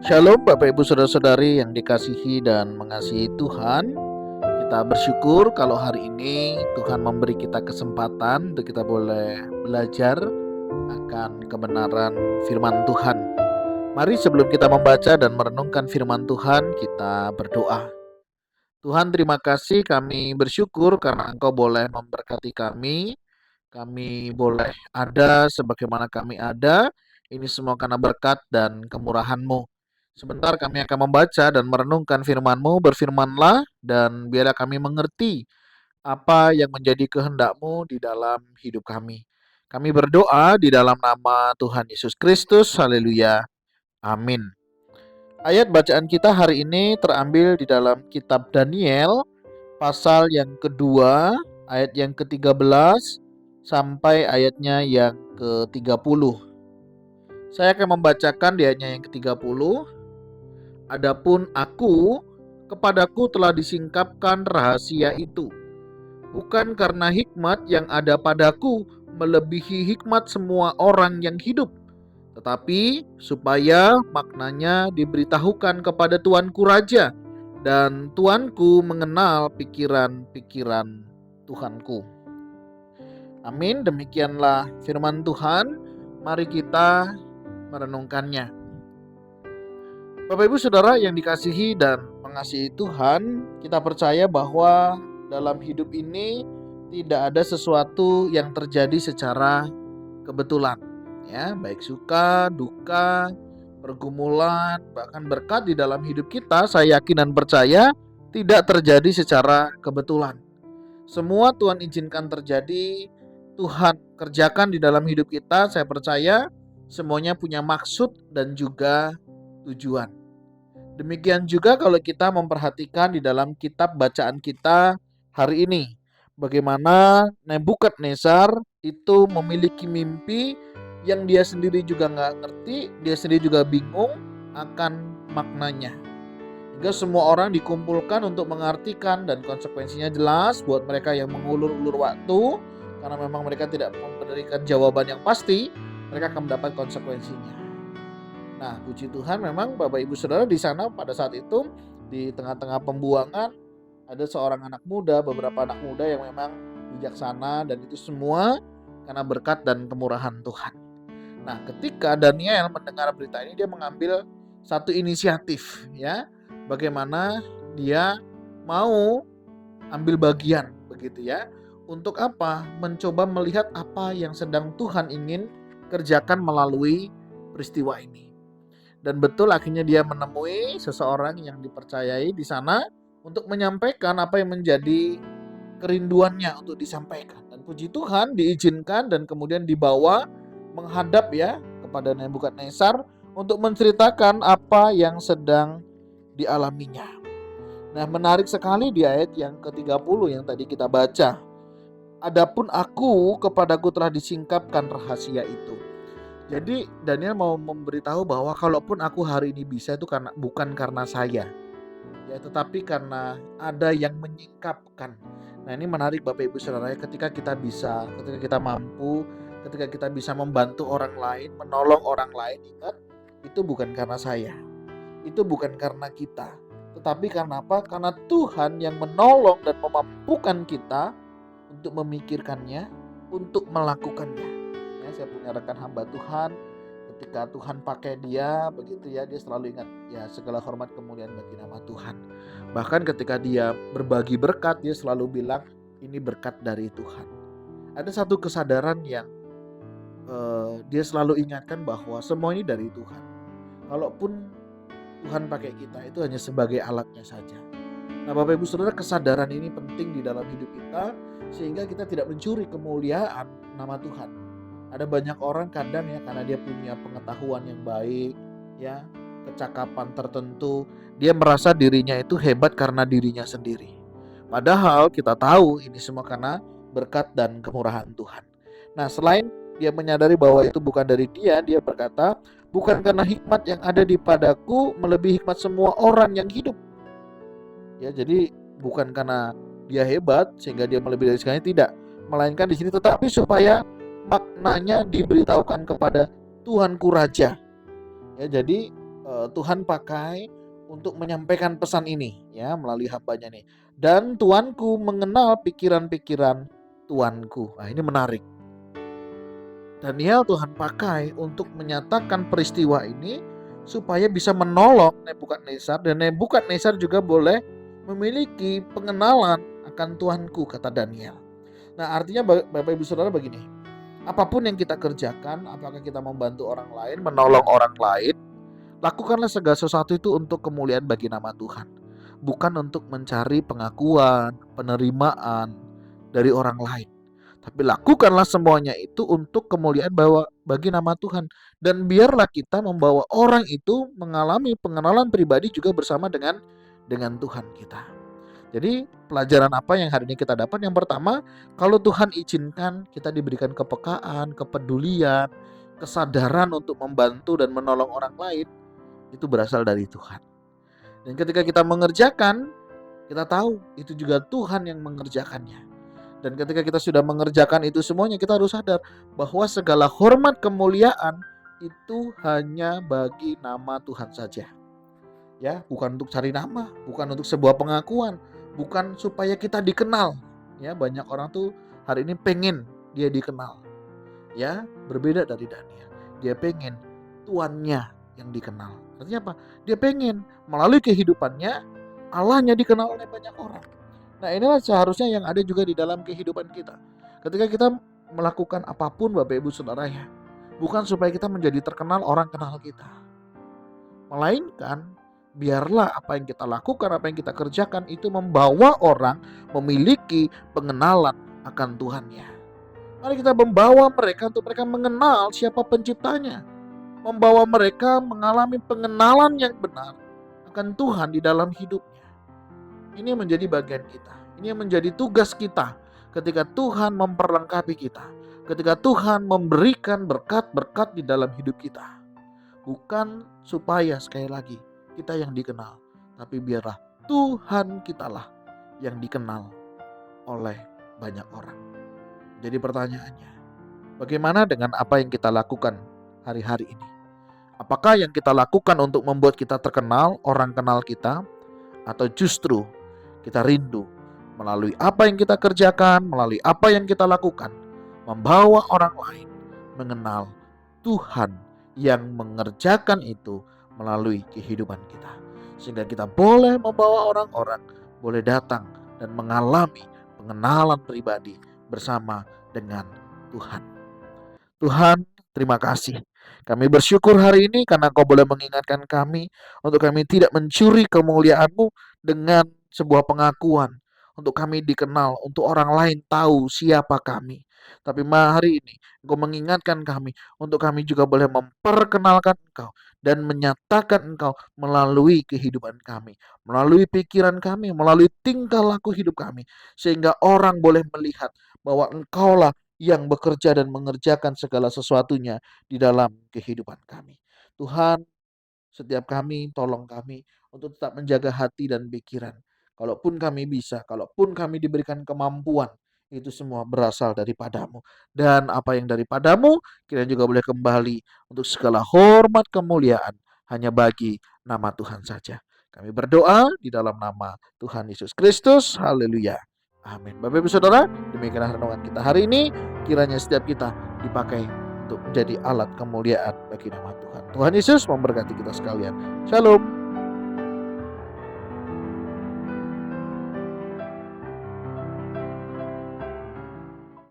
Shalom Bapak Ibu Saudara-saudari yang dikasihi dan mengasihi Tuhan. Kita bersyukur kalau hari ini Tuhan memberi kita kesempatan untuk kita boleh belajar akan kebenaran firman Tuhan. Mari sebelum kita membaca dan merenungkan firman Tuhan, kita berdoa. Tuhan, terima kasih, kami bersyukur karena Engkau boleh memberkati kami. Kami boleh ada sebagaimana kami ada. Ini semua karena berkat dan kemurahan-Mu. Sebentar kami akan membaca dan merenungkan firman-Mu. Berfirmanlah dan biarlah kami mengerti apa yang menjadi kehendak-Mu di dalam hidup kami. Kami berdoa di dalam nama Tuhan Yesus Kristus. Haleluya. Amin. Ayat bacaan kita hari ini terambil di dalam kitab Daniel, pasal yang kedua, ayat yang ke-13 sampai ayatnya yang ke-30. Saya akan membacakan di ayatnya yang ke-30. Adapun aku, kepadaku telah disingkapkan rahasia itu, bukan karena hikmat yang ada padaku melebihi hikmat semua orang yang hidup, tetapi supaya maknanya diberitahukan kepada tuanku raja, dan tuanku mengenal pikiran-pikiran Tuhanku. Amin. Demikianlah firman Tuhan. Mari kita merenungkannya. Bapak Ibu Saudara yang dikasihi dan mengasihi Tuhan, kita percaya bahwa dalam hidup ini tidak ada sesuatu yang terjadi secara kebetulan, ya, baik suka, duka, pergumulan, bahkan berkat di dalam hidup kita, saya yakin dan percaya tidak terjadi secara kebetulan. Semua Tuhan izinkan terjadi, Tuhan kerjakan di dalam hidup kita. Saya percaya semuanya punya maksud dan juga tujuan. Demikian juga kalau kita memperhatikan di dalam kitab bacaan kita hari ini, bagaimana Nebukadnezar itu memiliki mimpi yang dia sendiri juga nggak ngerti, dia sendiri juga bingung akan maknanya. Hingga semua orang dikumpulkan untuk mengartikan, dan konsekuensinya jelas buat mereka yang mengulur-ulur waktu, karena memang mereka tidak memberikan jawaban yang pasti, mereka akan mendapat konsekuensinya. Nah, puji Tuhan, memang Bapak Ibu Saudara di sana pada saat itu, di tengah-tengah pembuangan, ada seorang anak muda, beberapa anak muda yang memang bijaksana, dan itu semua karena berkat dan kemurahan Tuhan. Nah, ketika Daniel mendengar berita ini, dia mengambil satu inisiatif, ya, bagaimana dia mau ambil bagian, begitu ya. Untuk apa? Mencoba melihat apa yang sedang Tuhan ingin kerjakan melalui peristiwa ini. Dan betul, akhirnya dia menemui seseorang yang dipercayai di sana untuk menyampaikan apa yang menjadi kerinduannya untuk disampaikan. Dan puji Tuhan diizinkan dan kemudian dibawa menghadap ya kepada Nebukadnezar untuk menceritakan apa yang sedang dialaminya. Nah, menarik sekali di ayat yang ke-30 yang tadi kita baca. Adapun aku, kepadaku telah disingkapkan rahasia itu. Jadi Daniel mau memberitahu bahwa kalaupun aku hari ini bisa itu bukan karena saya, ya, tetapi karena ada yang menyingkapkan. Nah, ini menarik Bapak Ibu Saudara, ketika kita bisa, ketika kita mampu, ketika kita bisa membantu orang lain, menolong orang lain, ingat, itu bukan karena saya, itu bukan karena kita, tetapi karena apa? Karena Tuhan yang menolong dan memampukan kita untuk memikirkannya, untuk melakukannya. Ya, saya punya rekan hamba Tuhan, ketika Tuhan pakai dia, begitu ya, dia selalu ingat, ya, segala hormat kemuliaan bagi nama Tuhan. Bahkan ketika dia berbagi berkat, dia selalu bilang, ini berkat dari Tuhan. Ada satu kesadaran yang dia selalu ingatkan bahwa semua ini dari Tuhan. Kalaupun Tuhan pakai kita, itu hanya sebagai alatnya saja. Nah, Bapak Ibu Saudara, kesadaran ini penting di dalam hidup kita, sehingga kita tidak mencuri kemuliaan nama Tuhan. Ada banyak orang kadang ya, karena dia punya pengetahuan yang baik, ya, kecakapan tertentu, dia merasa dirinya itu hebat karena dirinya sendiri. Padahal kita tahu ini semua karena berkat dan kemurahan Tuhan. Nah, selain dia menyadari bahwa itu bukan dari dia, dia berkata, bukan karena hikmat yang ada di padaku melebihi hikmat semua orang yang hidup. Ya, jadi bukan karena dia hebat sehingga dia melebihi dari segalanya, tidak. Melainkan di sini tetapi supaya maknanya diberitahukan kepada Tuanku Raja. Ya, jadi Tuhan pakai untuk menyampaikan pesan ini ya melalui hambanya nih. Dan tuanku mengenal pikiran-pikiran tuanku. Nah, ini menarik. Daniel Tuhan pakai untuk menyatakan peristiwa ini supaya bisa menolong Nebukadnezar, dan Nebukadnezar juga boleh memiliki pengenalan akan Tuhanku, kata Daniel. Nah, artinya Bapak Ibu Saudara begini, apapun yang kita kerjakan, apakah kita membantu orang lain, menolong orang lain, lakukanlah segala sesuatu itu untuk kemuliaan bagi nama Tuhan, bukan untuk mencari pengakuan, penerimaan dari orang lain. Tapi lakukanlah semuanya itu untuk kemuliaan bagi nama Tuhan. Dan biarlah kita membawa orang itu mengalami pengenalan pribadi juga bersama dengan Tuhan kita. Jadi pelajaran apa yang hari ini kita dapat? Yang pertama, kalau Tuhan izinkan kita diberikan kepekaan, kepedulian, kesadaran untuk membantu dan menolong orang lain, itu berasal dari Tuhan. Dan ketika kita mengerjakan, kita tahu itu juga Tuhan yang mengerjakannya. Dan ketika kita sudah mengerjakan itu semuanya, kita harus sadar bahwa segala hormat kemuliaan itu hanya bagi nama Tuhan saja. Ya, bukan untuk cari nama, bukan untuk sebuah pengakuan, bukan supaya kita dikenal. Ya, banyak orang tuh hari ini pengen dia dikenal. Ya, berbeda dari Daniel. Dia pengen tuannya yang dikenal. Artinya apa? Dia pengen melalui kehidupannya Allahnya dikenal oleh banyak orang. Nah, inilah seharusnya yang ada juga di dalam kehidupan kita. Ketika kita melakukan apapun Bapak Ibu Saudara ya, bukan supaya kita menjadi terkenal orang kenal kita. Melainkan biarlah apa yang kita lakukan, apa yang kita kerjakan itu membawa orang memiliki pengenalan akan Tuhannya. Mari kita membawa mereka untuk mereka mengenal siapa penciptanya. Membawa mereka mengalami pengenalan yang benar akan Tuhan di dalam hidupnya. Ini yang menjadi bagian kita. Ini yang menjadi tugas kita ketika Tuhan memperlengkapi kita. Ketika Tuhan memberikan berkat-berkat di dalam hidup kita. Bukan supaya sekali lagi kita yang dikenal, tapi biarlah Tuhan kitalah yang dikenal oleh banyak orang. Jadi pertanyaannya, bagaimana dengan apa yang kita lakukan hari-hari ini? Apakah yang kita lakukan untuk membuat kita terkenal, orang kenal kita, atau justru kita rindu melalui apa yang kita kerjakan, melalui apa yang kita lakukan, membawa orang lain mengenal Tuhan yang mengerjakan itu melalui kehidupan kita. Sehingga kita boleh membawa orang-orang, boleh datang dan mengalami pengenalan pribadi bersama dengan Tuhan. Tuhan, terima kasih. Kami bersyukur hari ini karena Kau boleh mengingatkan kami untuk kami tidak mencuri kemuliaan-Mu dengan sebuah pengakuan, untuk kami dikenal, untuk orang lain tahu siapa kami. Tapi hari ini Engkau mengingatkan kami untuk kami juga boleh memperkenalkan Engkau dan menyatakan Engkau melalui kehidupan kami, melalui pikiran kami, melalui tingkah laku hidup kami, sehingga orang boleh melihat bahwa Engkaulah yang bekerja dan mengerjakan segala sesuatunya di dalam kehidupan kami. Tuhan, setiap kami, tolong kami untuk tetap menjaga hati dan pikiran. Kalaupun kami bisa, kalaupun kami diberikan kemampuan, itu semua berasal daripadamu. Dan apa yang daripadamu, kita juga boleh kembali untuk segala hormat kemuliaan hanya bagi nama Tuhan saja. Kami berdoa di dalam nama Tuhan Yesus Kristus. Haleluya. Amin. Bapak Ibu Saudara, demikian renungan kita hari ini. Kiranya setiap kita dipakai untuk menjadi alat kemuliaan bagi nama Tuhan. Tuhan Yesus memberkati kita sekalian. Shalom.